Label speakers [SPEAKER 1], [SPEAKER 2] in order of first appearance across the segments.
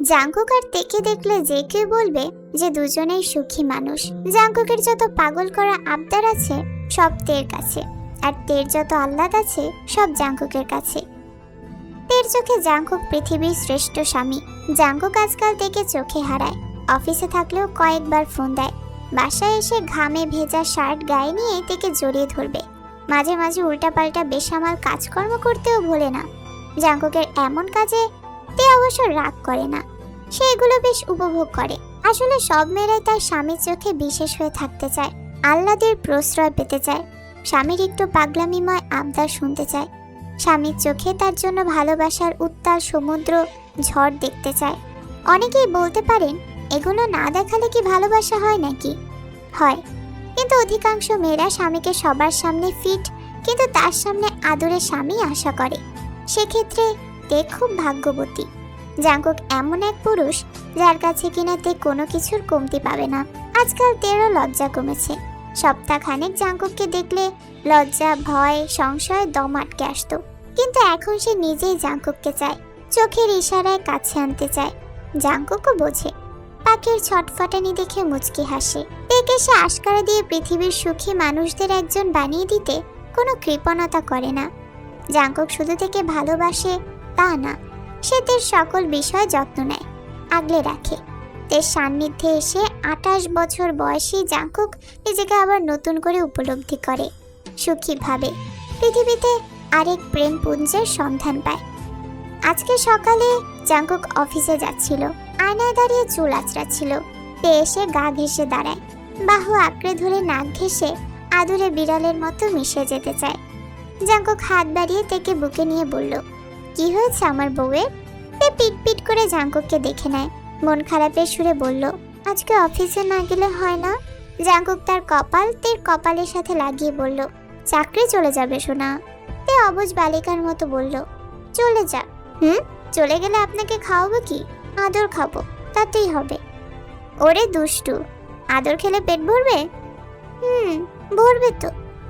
[SPEAKER 1] Jungkook আর তেকে দেখলে যে কেউ বলবে যে দুজনেই সুখী মানুষ। জাঙ্কুকের যত পাগল করা আবদার আছে সব তের কাছে, আর তের যত আহ্লাদ আছে সব জাঙ্কুকের কাছে। তের চোখে জাঙ্কুক পৃথিবীর শ্রেষ্ঠ স্বামী। জাঙ্কুক আজকাল তেকে চোখে হারায়। অফিসে থাকলেও কয়েকবার ফোন দেয়। বাসায় এসে ঘামে ভেজা শার্ট গায়ে নিয়ে তেকে জড়িয়ে ধরবে। মাঝে মাঝে উল্টাপাল্টা বেসামাল কাজকর্ম করতেও ভোলে না। জাঙ্কুকের এমন কাজে তে অবশ্য রাগ করে না, সে এগুলো বেশ উপভোগ করে। আসলে সব মেয়েরাই তার স্বামীর চোখে বিশেষ হয়ে থাকতে চায়, আহ্লাদের প্রশ্রয় পেতে চায়, স্বামীর একটু পাগলামিময় আবদার শুনতে চায়, স্বামীর চোখে তার জন্য ভালোবাসার উত্তাল সমুদ্র ঝড় দেখতে চায়। অনেকেই বলতে পারেন এগুলো না দেখালে কি ভালোবাসা হয় নাকি? হয়, কিন্তু অধিকাংশ মেয়েরা স্বামীকে সবার সামনে ফিট, কিন্তু তার সামনে আদরের স্বামী আশা করে। সেক্ষেত্রে তে খুব ভাগ্যবতী। জাঙ্কুক এমন এক পুরুষ যার কাছে কিনা তে কোনো কিছুর কমতি পাবে না। আজকাল তেরও লজ্জা কমেছে। সপ্তাহখানেক জাঙ্কুককে দেখলে লজ্জা, ভয়, সংশয় দম আটকে আসতো, কিন্তু এখন সে নিজেই জাঙ্কুককে চায়, চোখের ইশারায় কাছে আনতে চায়। জাঙ্কুকও বোঝে। পাখির ছটফটানি দেখে মুচকি হাসে। তেকে সে আশকারা দিয়ে পৃথিবীর সুখী মানুষদের একজন বানিয়ে দিতে কোনো কৃপণতা করে না। জাঙ্কুক শুধু থেকে ভালোবাসে তা না, সে তের সকল বিষয় যত্ন নেয়, আগলে রাখে। তের সান্নিধ্যে এসে 28 বছর বয়সী জাঙ্কুক নিজেকে আবার নতুন করে উপলব্ধি করে, সুখী ভাবে, পৃথিবীতে আরেক প্রেম পুঞ্জের সন্ধান পায়। আজকে সকালে জাঙ্কুক অফিসে যাচ্ছিল। আয়নায় দাঁড়িয়ে চুল আঁচড়াচ্ছিল। তে এসে গা ঘেঁষে দাঁড়ায়, বাহু আঁকড়ে ধরে নাক ঘেঁষে আদুরে বিড়ালের মতো মিশে যেতে চায়। জাঙ্কুক হাত বাড়িয়ে তেকে বুকে নিয়ে বলল, কি হয়েছে আমার বউয়ের? তে পিট পিট করে জাঙ্কুককে দেখে নেয়, মন খারাপের সুরে বলল, আজকে অফিসে না গেলে হয় না? জাঙ্কুক তার কপাল তের কপালের সাথে লাগিয়ে বলল, চাকরি চলে যাবে সোনা। তে অবুঝ বালিকার মতো বলল, চলে যা। চলে গেলে আপনাকে খাওয়াবো কি? আদর খাবো, তাতেই হবে। ওরে দুষ্টু, আদর খেলে পেট ভরবে? ভরবে তো,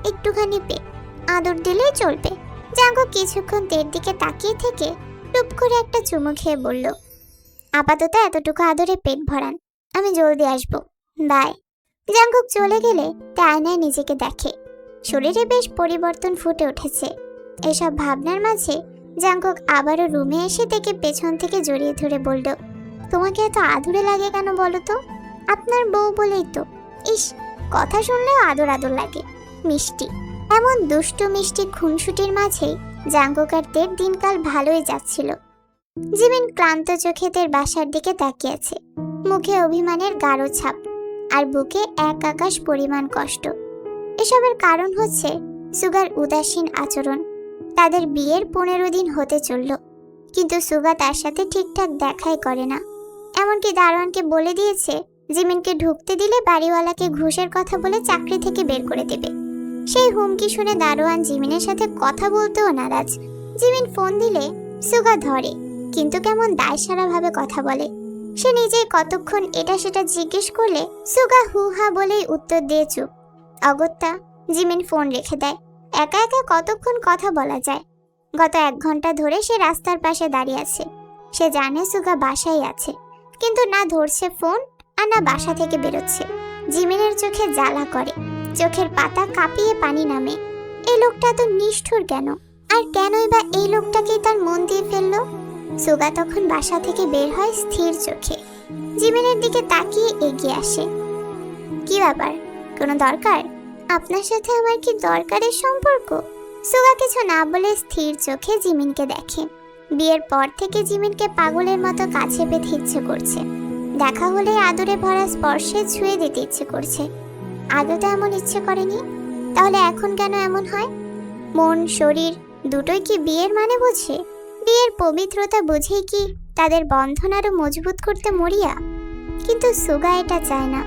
[SPEAKER 1] একটুখানি পেট, আদর দিলেই চলবে। জাঙ্কুক কিছুক্ষণ তের দিকে তাকিয়ে থেকে টুপ করে একটা চুমু খেয়ে বলল, আপাতত এতটুকু আদরে পেট ভরান, আমি জলদি আসবো, বাই। জাঙ্কুক চলে গেলে তে আয়নায় নিজেকে দেখে। শরীরে বেশ পরিবর্তন ফুটে উঠেছে। এসব ভাবনার মাঝে জাঙ্কুক আবারও রুমে এসে তেকে পেছন থেকে জড়িয়ে ধরে বলল, তোমাকে এত আদুরে লাগে কেন বলো তো? আপনার বউ বলেই তো। ইস, কথা শুনলেও আদর আদর লাগে, মিষ্টি। এমন দুষ্টু মিষ্টি খুনসুটির মাঝেই জাঙ্কুক আর তের দিনকাল ভালোই যাচ্ছিল। জিমিন ক্লান্ত চোখে তের বাসার দিকে তাকিয়ে আছে, মুখে অভিমানের গাঢ় ছাপ, আর বুকে এক আকাশ পরিমাণ কষ্ট। এসবের কারণ হচ্ছে সুগার উদাসীন আচরণ। তাদের বিয়ের 15 দিন হতে চলল, কিন্তু সুগা তার সাথে ঠিকঠাক দেখাই করে না। এমনকি দারোয়ানকে বলে দিয়েছে জিমিনকে ঢুকতে দিলে বাড়িওয়ালাকে ঘুষের কথা বলে চাকরি থেকে বের করে দেবে। সেই হুমকি শুনে দারোয়ান জিমিনের সাথে কথা বলতেও নারাজ। জিমিন ফোন দিলে সুগা ধরে, কিন্তু কেমন দায়সারা ভাবে কথা বলে। সে নিজেই কতক্ষণ এটা সেটা জিজ্ঞেস করলে সুগা হু হা বলেই উত্তর দিয়ে চুপ। অগত্যা জিমিন ফোন রেখে দেয়। একা একা কতক্ষণ কথা বলা যায়? গত 1 ঘন্টা ধরে সে রাস্তার পাশে দাঁড়িয়ে আছে। সে জানে সুগা বাসায় আছে, কিন্তু না ধরছে ফোন আর না বাসা থেকে বেরোচ্ছে। জিমিনের চোখে জ্বালা করে, চোখের পাতা কাঁপিয়ে পানি নামে। এই লোকটা তো নিষ্ঠুর কেন? আর কেনই বা এই লোকটাকেই তার মন দিয়ে ফেললো? সুগা তখন বাসা থেকে বের হয় স্থির চোখে, জিমিনের দিকে তাকিয়ে এগিয়ে আসে। কি ব্যাপার, কোনো দরকার? আপনার সাথে আমার কি দরকারের সম্পর্ক? সুগা কিছু না বলে স্থির চোখে জিমিনকে দেখে। বিয়ের পর থেকে জিমিনকে পাগলের মতো কাছে পেতে ইচ্ছে করছে। দেখা হলে আদরে ভরা স্পর্শে ছুঁয়ে দিতে ইচ্ছে করছে। আগে তো এমন ইচ্ছে করেনি, তাহলে এখন কেন এমন হয়? মন শরীর দুটোই কি বিয়ের মানে বোঝে? বিয়ের পবিত্রতা বুঝেই কি তাদের বন্ধন আরো মজবুত করতে মরিয়া? কিন্তু সুগা এটা চায় না।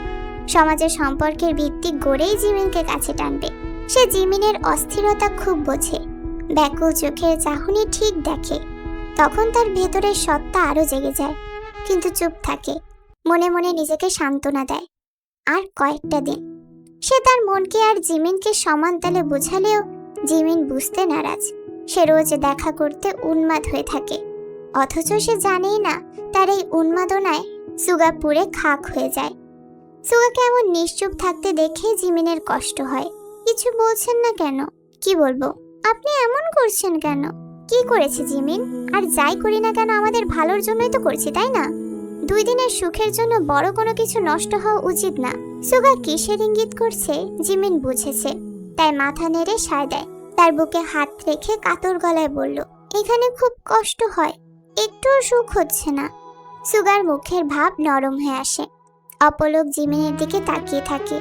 [SPEAKER 1] সমাজের সম্পর্কের ভিত্তি গড়েই জিমিনকে কাছে টানবে। সে জিমিনের অস্থিরতা খুব বোঝে, ব্যাকুল চোখের চাহনি ঠিক দেখে। তখন তার ভেতরের সত্তা আরো জেগে যায়, কিন্তু চুপ থাকে, মনে মনে নিজেকে সান্ত্বনা দেয়। আর কয়েকটা দিন। সে তার মনকে আর জিমিনকে সমান তালে বোঝালেও জিমিন বুঝতে নারাজ। সে রোজ দেখা করতে উন্মাদ হয়ে থাকে, অথচ সে জানেই না তার এই উন্মাদনায় সুগা পুরে খাক হয়ে যায়। সুগাকে এমন নিশ্চুপ থাকতে দেখে জিমিনের কষ্ট হয়। কিছু বলছেন না কেন? কি বলবো? আপনি এমন করছেন কেন? কি করেছে জিমিন? আর যাই করি না কেন আমাদের ভালোর জন্যই তো করছি, তাই না? 2 দিনের সুখের জন্য বড় কোনো কিছু নষ্ট হওয়া উচিত না। সুগা কিসের ইঙ্গিত করছে জিমিন বুঝেছে, তাই মাথা নেড়ে সায় দেয়। তার বুকে হাত রেখে কাতর গলায় বলল, এখানে খুব কষ্ট হয়, একটুও সুখ হচ্ছে না। সুগার মুখের ভাব নরম হয়ে আসে। অপলক জিমিনের দিকে তাকিয়ে থাকে।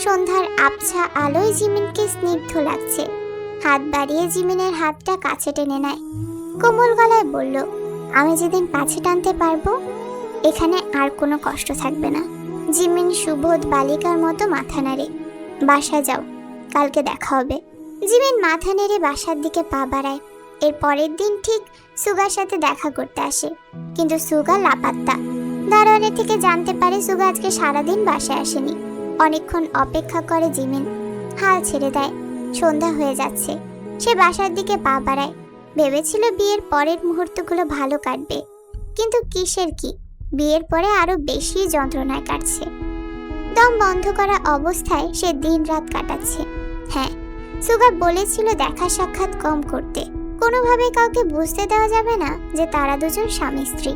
[SPEAKER 1] সন্ধ্যার আবছা আলোয় জিমিনকে স্নিগ্ধ লাগছে। হাত বাড়িয়ে জিমিনের হাতটা কাছে টেনে নেয়। কোমল গলায় বলল, আমি যেদিন কাছে টানতে পারবো এখানে আর কোনো কষ্ট থাকবে না। জিমিন সুবোধ বালিকার মতো মাথা নাড়ে। বাসা যাও, কালকে দেখা হবে। জিমিন মাথা নেড়ে বাসার দিকে পা বাড়ায়। এর পরের দিন ঠিক সুগার সাথে দেখা করতে আসে, কিন্তু সুগা লাপাত্তা। দারোয়ানের থেকে জানতে পারে সুগা আজকে সারাদিন বাসায় আসেনি। অনেকক্ষণ অপেক্ষা করে জিমিন, হাল ছেড়ে দেয়। সন্ধ্যা হয়ে যাচ্ছে। সে বাসার দিকে পা বাড়ায়। ভেবেছিল বিয়ের পরের মুহূর্তগুলো ভালো কাটবে, কিন্তু কিসের কি, বিয়ের পরে আরো বেশি যন্ত্রণায় কাটছে। দম বন্ধ করা অবস্থায় সে দিন রাত কাটাচ্ছে। হ্যাঁ, সুগা বলেছিল দেখা সাক্ষাৎ কম করতে, কোনোভাবে কাউকে বুঝতে দেওয়া যাবে না যে তারা দুজন স্বামী স্ত্রী।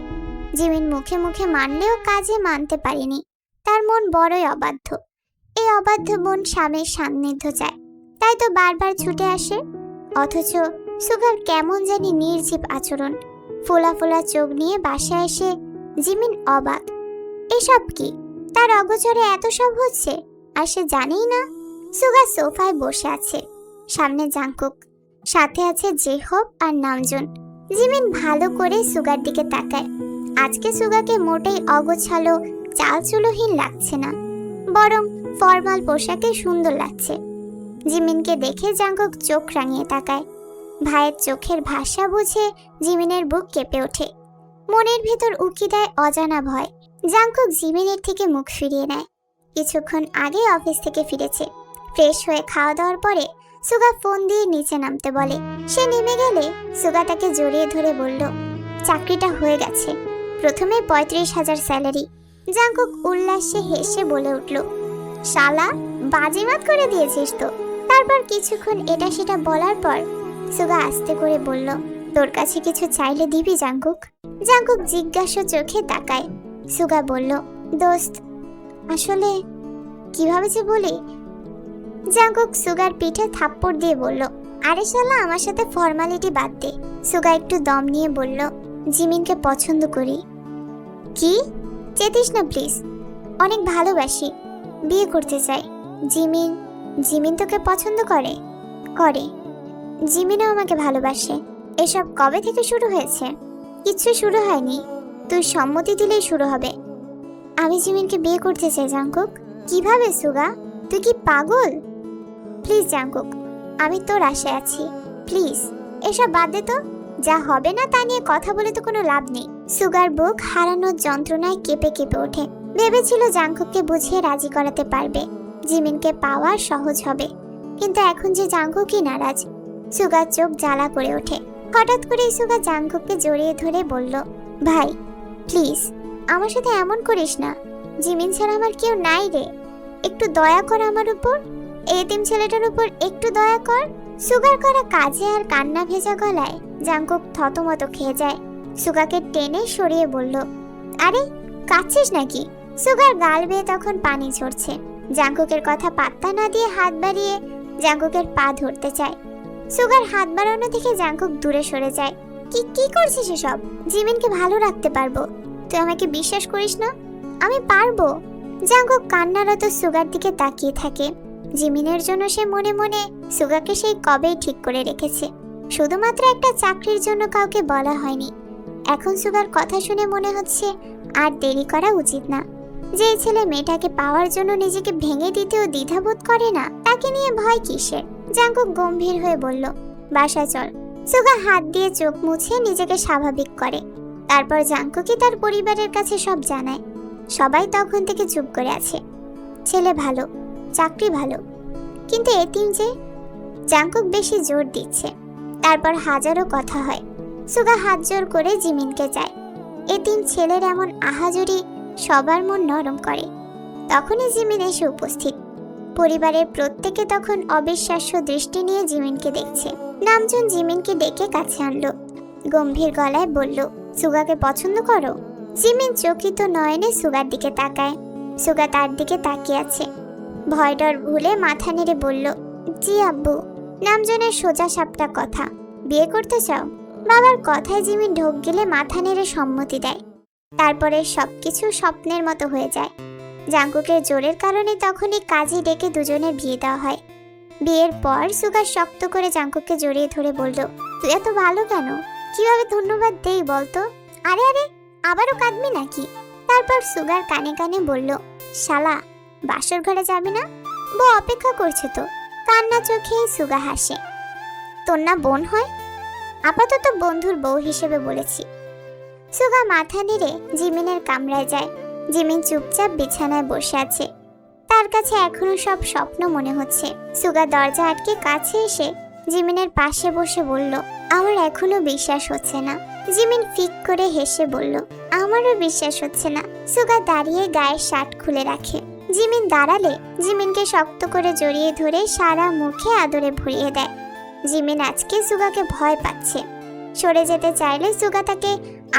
[SPEAKER 1] জিমিন মুখে মুখে মানলেও কাজে মানতে পারেনি। তার মন বড়ই অবাধ্য। এই অবাধ্য মন স্বামীর সান্নিধ্য চায়, তাই তো বারবার ছুটে আসে। অথচ সুগার কেমন জানি নির্জীব আচরণ। ফোলা ফোলা চোখ নিয়ে বাসায় এসে জিমিন অবাক। এসব কি? তার অগোচরে এত সব হচ্ছে আর সে জানেই না। সুগা সোফায় বসে আছে, সামনে জাংকুক, সাথে আছে জেহব আর নামজুন। জিমিন ভালো করে সুগার দিকে তাকায়। আজকে সুগাকে মোটেই অগোছালো চালচুলোহীন লাগছে না, বরং ফর্মাল পোশাকে সুন্দর লাগছে। জিমিনকে দেখে জাংকুক চোখ রাঙিয়ে তাকায়। ভাইয়ের চোখের ভাষা বুঝে জিমিনের বুক কেঁপে ওঠে। মনের ভেতর উকি দেয় অজানা ভয়। জাংকুক জিমিনের থেকে মুখ ফিরিয়ে নেয়। কিছুক্ষণ আগে অফিস থেকে ফিরেছে। ফ্রেশ হয়ে খাওয়া দাওয়ার পরে সুগা ফোন দিয়ে নিচে নামতে বলে। সে নেমে গেলে সুগা তাকে জড়িয়ে ধরে বলল, চাকরিটা হয়ে গেছে, প্রথমে 35,000 স্যালারি। জাংকুক উল্লাসে হেসে বলে উঠল, শালা বাজিমাত করে দিয়েছিস তো। তারপর কিছুক্ষণ এটা সেটা বলার পর সুগা আস্তে করে বলল, তোর কাছে কিছু চাইলে দিবি জাংকুক? জাংকুক জিজ্ঞাসা চোখে তাকায়। সুগা বলল, দোস্ত, আসলে কিভাবে যে বলি। জাংকুক সুগার পিঠে থাপ্পড় দিয়ে বলল, আরে শালা আমার সাথে ফর্মালিটি বাদ দে। সুগা একটু দম নিয়ে বলল, জিমিনকে পছন্দ করি। কি? চেতিস না প্লিজ, অনেক ভালোবাসি, বিয়ে করতে চাই। জিমিন জিমিন তোকে পছন্দ করে? করে। জিমিনও আমাকে ভালোবাসে। এসব কবে থেকে শুরু হয়েছে? কিচ্ছু শুরু হয়নি, তুই সম্মতি দিলেই শুরু হবে। আমি জিমিনকে বিয়ে করতে চাই জাংকুক। কিভাবে সুগা? তুই কি পাগল? প্লিজ জাংকুক, আমি তোর আশায় আছি, প্লিজ। এসব বাদ দে তো, যা হবে না তা নিয়ে কথা বলে তো কোনো লাভ নেই। সুগার বুক হারানোর যন্ত্রণায় কেঁপে কেঁপে ওঠে। ভেবেছিল জাংকুককে বুঝিয়ে রাজি করাতে পারবে, জিমিনকে পাওয়া সহজ হবে। কিন্তু এখন যে জাংকুকই নারাজ। সুগার চোখ জ্বালা করে ওঠে। হঠাৎ করে সুগা জাংকুককে জড়িয়ে ধরে বলল, ভাই প্লিজ আমার সাথে এমন করিস না। জিমিন ছাড়া আমার কেউ নাই রে, একটু দয়া কর আমার উপর, এতিম ছেলেটার উপর একটু দয়া কর। সুগার করা কাজে আর কান্না ভেজা গলায় জাংকুক থতমত খেয়ে যায়। সুগাকে টেনে সরিয়ে বলল, আরে কাঁদছিস নাকি? সুগার গাল বেয়ে তখন পানি ঝরছে। জাংকুকের কথা পাত্তা না দিয়ে হাত বাড়িয়ে জাংকুকের পা ধরতে চায়। সুগার হাত বাড়ানো দেখে জাংকুক দূরে সরে যায়। কি কি করছিস এসব? জিমিনকে ভালো রাখতে পারবো, তুই আমাকে বিশ্বাস করিস না? আমি পারবো। জাংকুক কান্নারত সুগার দিকে তাকিয়ে থাকে। জিমিনের জন্য সে মনে মনে সুগাকে সেই কবেই ঠিক করে রেখেছে, শুধুমাত্র একটা চাকরির জন্য কাউকে বলা হয়নি। এখন সুগার কথা শুনে মনে হচ্ছে আর দেরি করা উচিত না। যে ছেলে মেয়েটাকে পাওয়ার জন্য নিজেকে ভেঙে দিতেও দ্বিধাবোধ করে না, তাকে নিয়ে ভয় কিসের? জাংকুক গম্ভীর হয়ে বলল, বাসায় চল। সুগা হাত দিয়ে চোখ মুছে নিজেকে স্বাভাবিক করে। তারপর জাংকুকই তার পরিবারের কাছে সব জানায়। সবাই তখন থেকে চুপ করে আছে। ছেলে ভালো, চাকরি ভালো, কিন্তু এতিম যে। জাংকুক বেশি জোর দিচ্ছে। তারপর হাজারো কথা হয়। সুগা হাত জোর করে জিমিনকে চায়। এতিম ছেলের এমন আহাজরি সবার মন নরম করে। তখনই জিমিন এসে উপস্থিত। পরিবারের প্রত্যেকে তখন অবিশ্বাস্য দৃষ্টি নিয়ে জিমিনকে দেখছে। নামজুন জিমিনকে ডেকে কাছে আনলো, গম্ভীর গলায় বলল, সুগাকে পছন্দ করো? জিমিন চকিত নয়নে সুগার দিকে তাকায়। সুগা তার দিকে তাকিয়ে আছে। ভয় ডর ভুলে মাথা নেড়ে বলল, জি আব্বু। নামজনের সোজা সাপটা কথা, বিয়ে করতে চাও? বাবার কথায় জিমিন ঢোক গিলে মাথা নেড়ে সম্মতি দেয়। তারপরে সবকিছু স্বপ্নের মতো হয়ে যায়। জাঙ্কুকের জোরের কারণে তখনই কাজী ডেকে দুজনের বিয়ে দেওয়া হয়। বিয়ের পর সুগা শক্ত করে জাঙ্কুককে জড়িয়ে ধরে বলল, তুই এত ভালো কেন? কিভাবে ধন্যবাদ দেই বলতো? আরে আরে, আবারও কাঁদবি নাকি? তারপর সুগার কানে কানে বলল, শালা, বাসর ঘরে যাবি না? বউ অপেক্ষা করছে তো। কান্না চোখে সুগা হাসে। তোর না বোন হয়? আপাতত বন্ধুর বউ হিসেবে বলেছি। সুগা মাথা নেড়ে জিমিনের কামরায় যায়। জিমিন চুপচাপ বিছানায় বসে আছে। তার কাছে এখনো সব স্বপ্ন মনে হচ্ছে। সুগা দরজা আটকে কাছে এসে জিমিনের পাশে বসে বলল, আমার এখনো বিশ্বাস হচ্ছে না। জিমিন ফিক করে হেসে বলল, আমারও বিশ্বাস হচ্ছে না। সুগা দাঁড়িয়ে গায়ের শার্ট খুলে রাখে। জিমিন দাঁড়ালে জিমিনকে শক্ত করে জড়িয়ে ধরে সারা মুখে আদরে ভরিয়ে দেয়। জিমিন আজকে সুগাকে ভয় পাচ্ছে। সরে যেতে চাইলে সুগা তাকে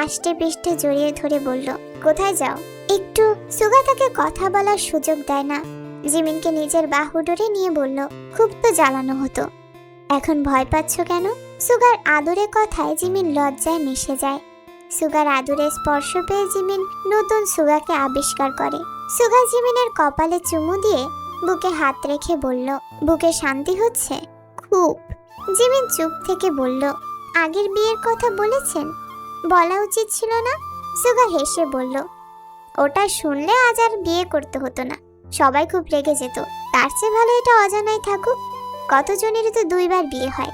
[SPEAKER 1] আষ্টে পৃষ্ঠে জড়িয়ে ধরে বলল, কোথায় যাও? একটু। সুগা তাকে কথা বলার সুযোগ দেয় না। জিমিনকে নিজের বাহু ডোরে নিয়ে বলল, খুব তো জ্বালানো হতো, এখন ভয় পাচ্ছ কেন? সুগার আদরে কথায় জিমিন লজ্জায় মিশে যায়। সুগার আদরে স্পর্শ পেয়ে জিমিন নতুন সুগাকে আবিষ্কার করে। সুগা জিমিনের কপালে চুমু দিয়ে বুকে হাত রেখে বলল, বুকে শান্তি হচ্ছে? খুব। জিমিন চুপ থেকে বলল, আগের বিয়ের কথা বলেছেন? বলা উচিত ছিল না? সুগা হেসে বলল, ওটা শুনলে আজ আর বিয়ে করতে হতো না, সবাই খুব রেগে যেত। তার চেয়ে ভালো এটা অজানাই থাকুক। কতজনেরই তো 2 বার বিয়ে হয়।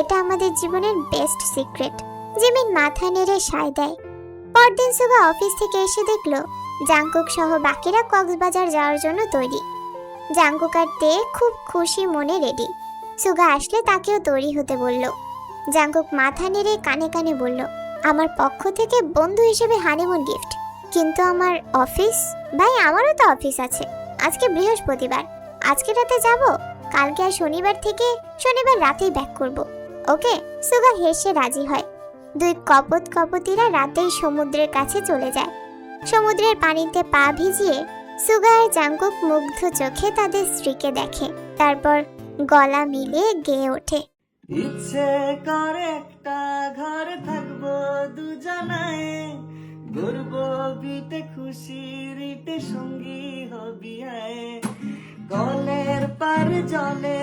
[SPEAKER 1] এটা আমাদের জীবনের বেস্ট সিক্রেট। জিমিন মাথা নেড়ে সায় দেয়। পরদিন সুগা অফিস থেকে এসে দেখলো জাংকুক সহ বাকিরা কক্সবাজার যাওয়ার জন্য তৈরি। জাংকুক আর তে খুব খুশি মনে রেডি। সুগা আসলে তাকেও তৈরি হতে বলল। জাংকুক মাথা নেড়ে কানে কানে বলল, আমার পক্ষ থেকে বন্ধু হিসেবে হানিমুন গিফট। কিন্তু আমার অফিস? ভাই, আমারও তো অফিস আছে। আজকে বৃহস্পতিবার, আজকে রাতে যাব, কালকে আর শনিবার থেকে শনিবার রাতেই ব্যাক করব। ওকে? সুগা হেসে রাজি হয়। 2 কপতিরা রাতেই সমুদ্রের কাছে চলে যায়। সমুদ্রের পানিতে পা ভিজিয়ে সুগা আর জাংকুক মুগ্ধ চোখে তাদের স্ত্রীকে দেখে। তারপর গলা মিলিয়ে গেয়ে ওঠে,
[SPEAKER 2] ইচ্ছে করে একটা ঘর থাকবো দুজনায়, ঘুরবো বিটে খুশি রিটে সঙ্গী হবি আয়, কলের পার জলে